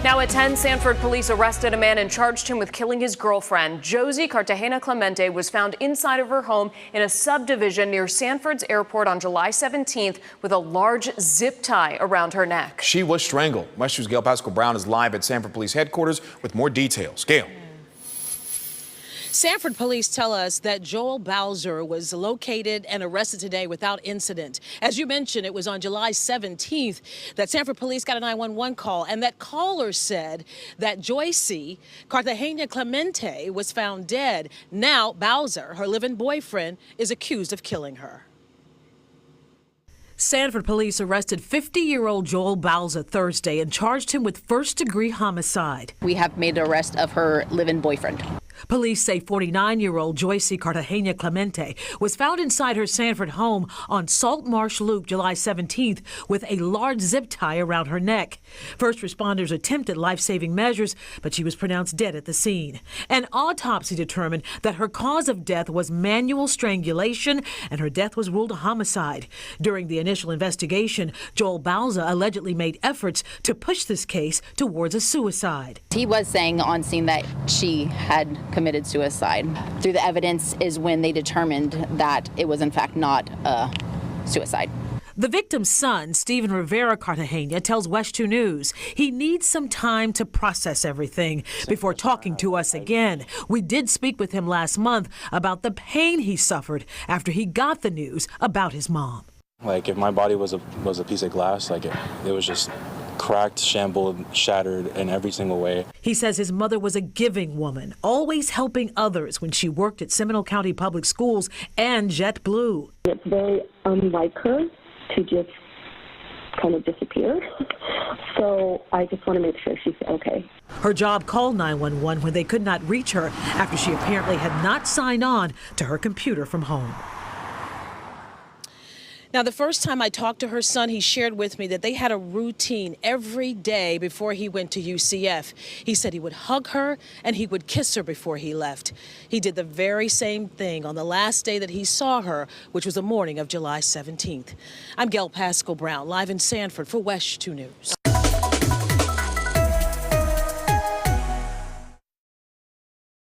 Now at 10, Sanford police arrested a man and charged him with killing his girlfriend. Josie Cartagena Clemente was found inside of her home in a subdivision near Sanford's airport on July 17th with a large zip tie around her neck. She was strangled. West 2's Gail Pascal Brown is live at Sanford Police Headquarters with more details. Gail. Sanford police tell us that Joel Bowser was located and arrested today without incident. As you mentioned, it was on July 17th that Sanford police got a 911 call, and that caller said that Joycey Cartagena Clemente was found dead. Now Bowser, her live-in boyfriend, is accused of killing her. Sanford police arrested 50-year-old Joel Bowser Thursday and charged him with first-degree homicide. We have made an arrest of her live-in boyfriend. Police say 49-year-old Joycey Cartagena Clemente was found inside her Sanford home on Salt Marsh Loop July 17th with a large zip tie around her neck. First responders attempted life-saving measures, but she was pronounced dead at the scene. An autopsy determined that her cause of death was manual strangulation and her death was ruled a homicide. During the initial investigation, Joel Bowser allegedly made efforts to push this case towards a suicide. He was saying on scene that she had committed suicide. Through the evidence is when they determined that it was in fact not a suicide. The victim's son, Stephen Rivera Cartagena, tells West 2 News he needs some time to process everything before talking to us again. We did speak with him last month about the pain he suffered after he got the news about his mom. Like if my body was a piece of glass, like it was just cracked, shambled, shattered in every single way. He says his mother was a giving woman, always helping others when she worked at Seminole County Public Schools and JetBlue. It's very unlike her to just kind of disappear. So I just want to make sure she's okay. Her job called 911 when they could not reach her after she apparently had not signed on to her computer from home. Now, the first time I talked to her son, he shared with me that they had a routine every day before he went to UCF. He said he would hug her and he would kiss her before he left. He did the very same thing on the last day that he saw her, which was the morning of July 17th. I'm Gail Pascal Brown, live in Sanford for West 2 News.